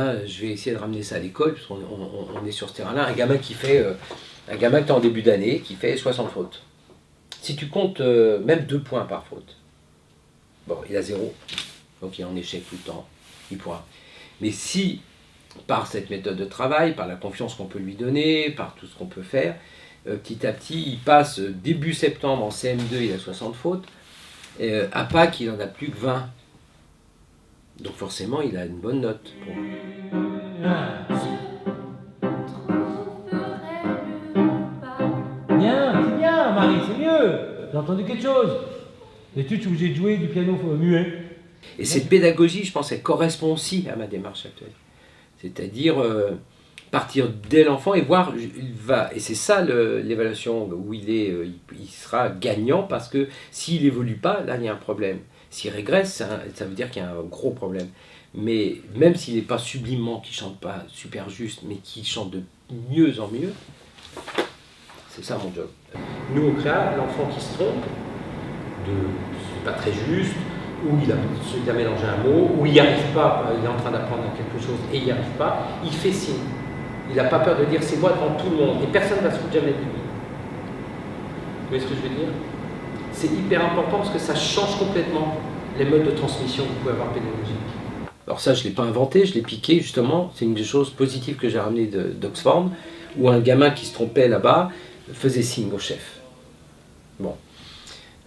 gamin, je vais essayer de ramener ça à l'école, puisqu'on on est sur ce terrain-là, un gamin qui fait, un gamin qui est en début d'année, qui fait 60 fautes. Si tu comptes même 2 points par faute, bon, il a 0, donc il est en échec tout le temps, il pourra. Mais si, par cette méthode de travail, par la confiance qu'on peut lui donner, par tout ce qu'on peut faire, petit à petit, il passe début septembre en CM2, il a 60 fautes, à Pâques, il n'en a plus que 20. Donc forcément, il a une bonne note. Bien, c'est bien, Marie, c'est mieux. J'ai entendu quelque chose. D'études, vous êtes joué du piano muet. Et cette pédagogie, je pense, elle correspond aussi à ma démarche actuelle. C'est-à-dire partir dès l'enfant et voir, il va, et c'est ça l'évaluation où il sera gagnant, parce que s'il évolue pas, là il y a un problème. S'il régresse, ça veut dire qu'il y a un gros problème. Mais même s'il n'est pas sublimement, qu'il ne chante pas super juste, mais qu'il chante de mieux en mieux, c'est ça mon job. Nous au CREA, l'enfant qui se trompe, c'est pas très juste, ou il a mélangé un mot, ou il n'y arrive pas, il est en train d'apprendre quelque chose et il n'y arrive pas, il fait signe. Il n'a pas peur de dire c'est moi devant tout le monde, et personne ne va se foutre jamais de lui. Vous voyez ce que je veux dire? C'est hyper important parce que ça change complètement les modes de transmission que vous pouvez avoir pédagogiques. Alors ça, je ne l'ai pas inventé, je l'ai piqué justement, c'est une des choses positives que j'ai ramenées d'Oxford, où un gamin qui se trompait là-bas faisait signe au chef. Bon.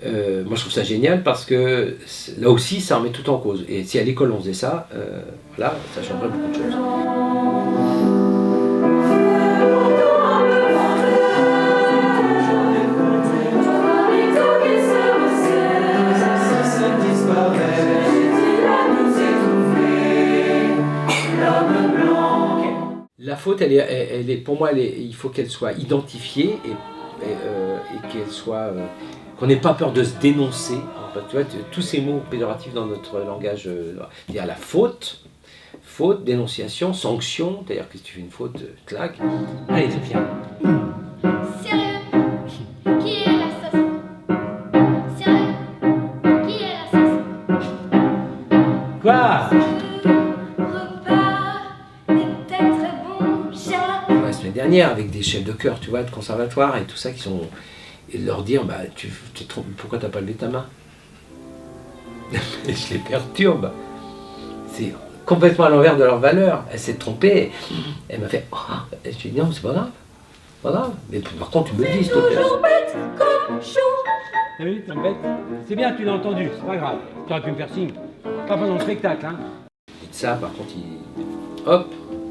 Moi je trouve ça génial parce que là aussi ça remet tout en cause. Et si à l'école on faisait ça, là ça changerait beaucoup de choses. La faute, elle est, pour moi, il faut qu'elle soit identifiée et qu'elle soit... qu'on n'ait pas peur de se dénoncer. Tu vois, tous ces mots péjoratifs dans notre langage, il y a la faute, dénonciation, sanction, c'est-à-dire que si tu fais une faute, claque. Allez, Sophia. Sérieux? Qui est l'assassin? Sérieux? Qui est l'assassin? Quoi? La semaine dernière, avec des chefs de chœur, tu vois, de conservatoire et tout ça, qui sont... Et de leur dire, bah, pourquoi t'as pas levé ta main? Et je les perturbe. C'est complètement à l'envers de leur valeur. Elle s'est trompée. Elle m'a fait, oh. Et je lui ai dit, non, c'est pas grave. Pas grave. Mais par contre, tu me le dis, s'il te plaît. Toujours bête comme chou. T'as vu, t'es bête? C'est bien, tu l'as entendu, c'est pas grave. Tu aurais pu me faire signe. Pas pendant le spectacle, hein. Et ça, par contre,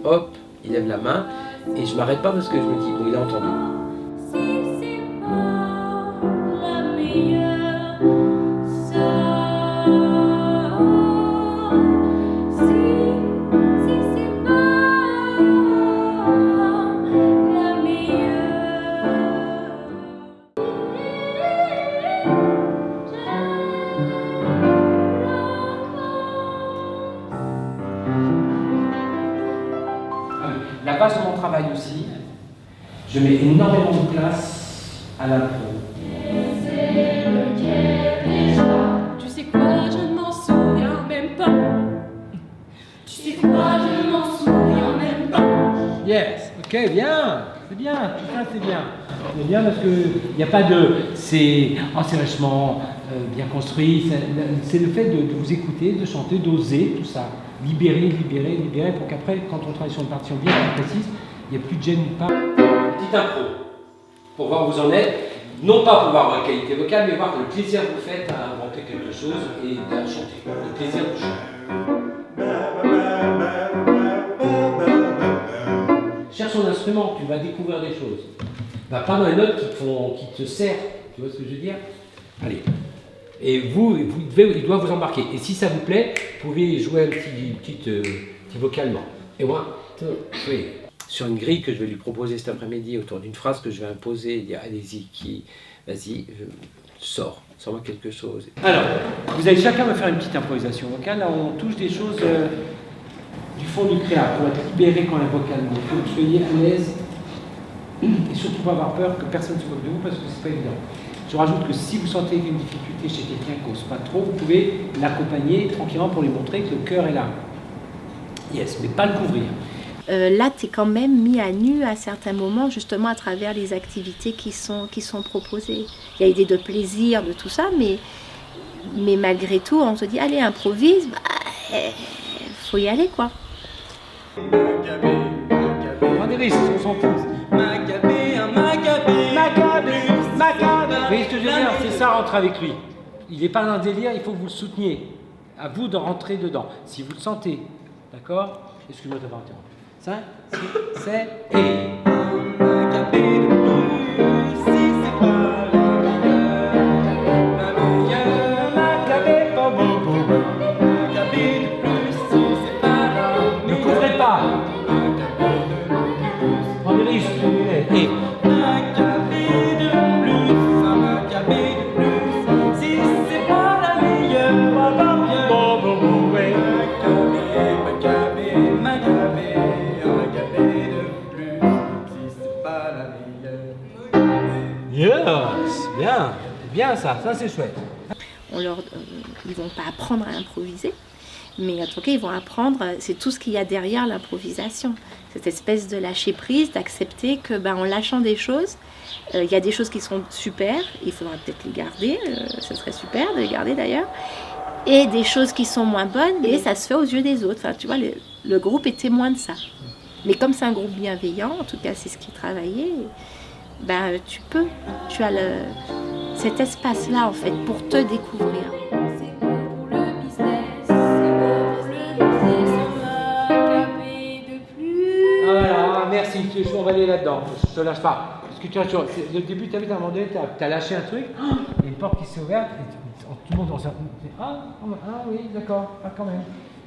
hop, il lève la main. Et je m'arrête pas parce que je me dis, bon, il a entendu. La base de mon travail aussi, je mets énormément de place à l'impro. Tu sais quoi, je ne m'en souviens même pas. Tu sais quoi, je ne m'en souviens même pas. Yes, ok, bien, c'est bien, tout ça c'est bien. C'est bien parce qu'il n'y a pas de... C'est vachement bien construit, c'est le fait de vous écouter, de chanter, d'oser, tout ça. Libérer pour qu'après, quand on travaille sur une partition bien précise, il n'y a plus de gêne nulle part. Petite impro, pour voir où vous en êtes, non pas pour voir votre qualité vocale, mais voir le plaisir que vous faites à inventer quelque chose et à chanter. Le plaisir de chanter. Cherche son instrument, tu vas découvrir des choses. Va pas dans les notes qui te servent, tu vois ce que je veux dire? Allez. Et il doit vous embarquer. Et si ça vous plaît, vous pouvez jouer un petit vocalement. Et moi, oui. Sur une grille que je vais lui proposer cet après-midi, autour d'une phrase que je vais imposer, et dire allez-y, vas-y, sors-moi quelque chose. Alors, vous allez chacun me faire une petite improvisation vocale. Là, on touche des choses du fond du créa pour être libéré quand même vocalement. Il faut que vous soyez à l'aise et surtout pas avoir peur que personne ne se moque de vous parce que c'est pas évident. Je rajoute que si vous sentez une difficulté chez quelqu'un qui n'ose pas trop, vous pouvez l'accompagner tranquillement pour lui montrer que le cœur est là. yes, mais pas le couvrir. Là, tu es quand même mis à nu à certains moments, justement à travers les activités qui sont proposées. Il y a idée de plaisir, de tout ça, mais malgré tout, on se dit, allez, improvise, faut y aller, quoi. Prends des risques, on s'en fout. Vous voyez ce que je veux dire? C'est ça, rentrer avec lui. Il n'est pas dans le délire, il faut que vous le souteniez. À vous de rentrer dedans, si vous le sentez. D'accord? Excuse-moi d'avoir interrompu. 5, 6, 7, et... Ne couvrez pas. Prends des risques. Et... Yes, bien ça c'est chouette. Ils vont pas apprendre à improviser, mais en tout cas ils vont apprendre, c'est tout ce qu'il y a derrière l'improvisation, cette espèce de lâcher prise, d'accepter que en lâchant des choses, il y a des choses qui sont super, il faudra peut-être les garder, ce serait super de les garder d'ailleurs, et des choses qui sont moins bonnes, et ça se fait aux yeux des autres. Enfin, tu vois, le groupe est témoin de ça. Mais comme c'est un groupe bienveillant, en tout cas c'est ce qui est travaillé, tu as cet espace-là en fait pour te découvrir. C'est bon pour le business, c'est bon pour le business, on va caper de plus. Ah voilà, merci, on va aller là-dedans, je te lâche pas. Parce que tu as toujours, le début, tu as vu, à un moment donné, tu as lâché un truc, il y a une porte qui s'est ouverte, et tout le monde on s'est dit, ah oui, d'accord, quand même.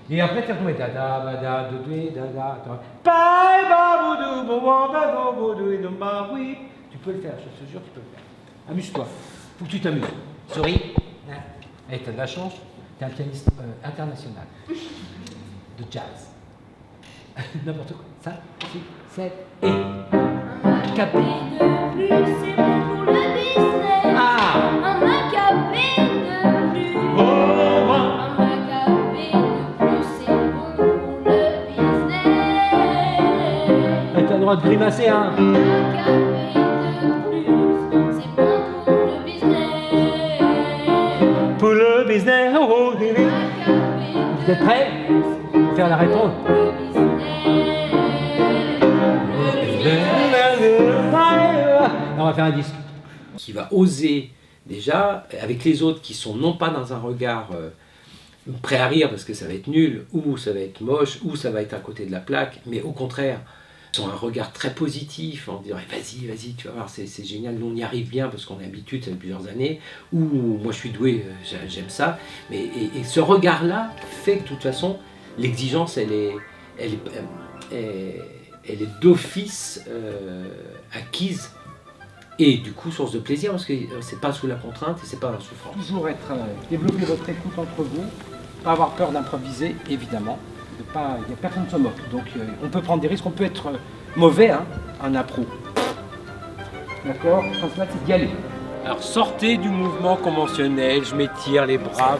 Et après, tu es retombé, dada, bada, doudoué, dada, bye, baboudou, boubou, baboudou, et domba, oui. Tu peux le faire, je te jure, tu peux le faire. Amuse-toi, faut que tu t'amuses. Souris. Et t'as de la chance, t'es un pianiste international de jazz. N'importe quoi. 5, 6, 7 et... Capé de plus, c'est bon pour le business. Ah! On a capé de plus. Oh, On a capé de plus, c'est bon pour le business. t'as le droit de grimacer, hein? On a capé de plus, c'est bon pour le business. Pour le business, oh, oh, On a capé de vous êtes prêts? Faire la réponse. On va faire un disque. Qui va oser déjà, avec les autres qui sont non pas dans un regard prêt à rire parce que ça va être nul, ou ça va être moche, ou ça va être à côté de la plaque, mais au contraire, ils ont un regard très positif en disant vas-y, tu vas voir, c'est génial, nous on y arrive bien parce qu'on est habitué, ça fait plusieurs années, ou moi je suis doué, j'aime ça, mais et ce regard-là fait que de toute façon, l'exigence, elle est d'office acquise. Et du coup, source de plaisir, parce que c'est pas sous la contrainte et c'est pas dans la souffrance. Toujours développer votre écoute entre vous, pas avoir peur d'improviser, évidemment. Il n'y a personne qui se moque. Donc on peut prendre des risques, on peut être mauvais en impro. D'accord? Le principe, c'est d'y aller. Alors sortez du mouvement conventionnel, je m'étire les bras.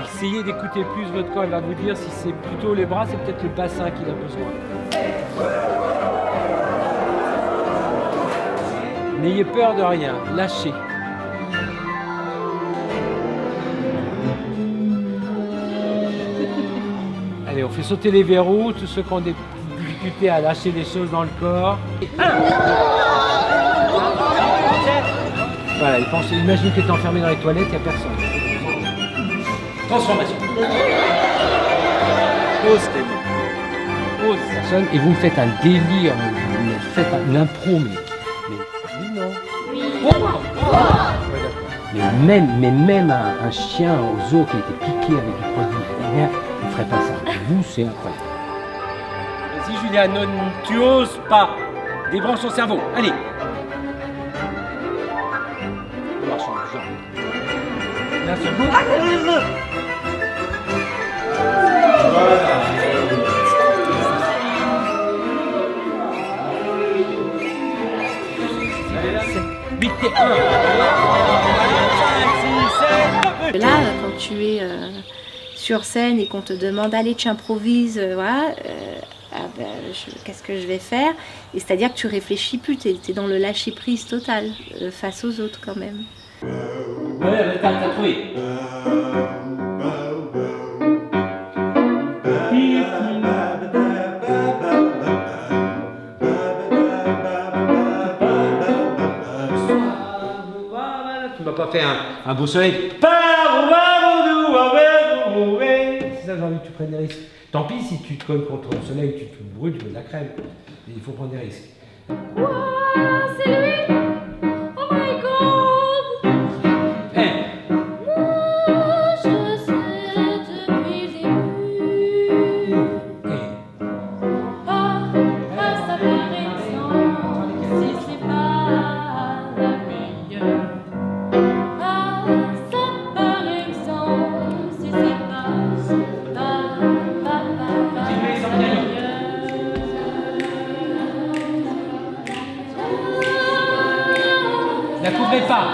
Essayez d'écouter plus votre corps, il va vous dire si c'est plutôt les bras, c'est peut-être le bassin qu'il a besoin. N'ayez peur de rien, lâchez. Allez, on fait sauter les verrous, tous ceux qui ont des difficultés à lâcher les choses dans le corps. Voilà, imagine que tu es enfermé dans les toilettes, il n'y a personne. Transformation. Pause, pause, personne, et vous me faites un délire, vous me faites une impro, mais non. Mais même un chien au zoo qui a été piqué avec des produits vétérinaires, il ne ferait pas ça. Vous, c'est incroyable. Vas-y, Juliane, tu oses pas. Débranche ton cerveau. Allez. On marche en genre. Là, c'est bon. Là, quand tu es sur scène et qu'on te demande allez tu improvises, voilà, qu'est-ce que je vais faire? Et c'est-à-dire que tu réfléchis plus, tu es dans le lâcher prise total face aux autres quand même. Ouais, t'as trouvé. Tu m'as pas fait un beau soleil. C'est ça, j'ai envie que tu prennes des risques. Tant pis si tu te colles contre le soleil, tu te brûles, tu veux de la crème. Mais il faut prendre des risques. Ouah, c'est lui! Oh my god! Moi, je sais depuis le début. Ah, ça paraît sans, si c'est pas la meilleure. Ah, ça paraît sans, si c'est pas la meilleure. La couvrez pas.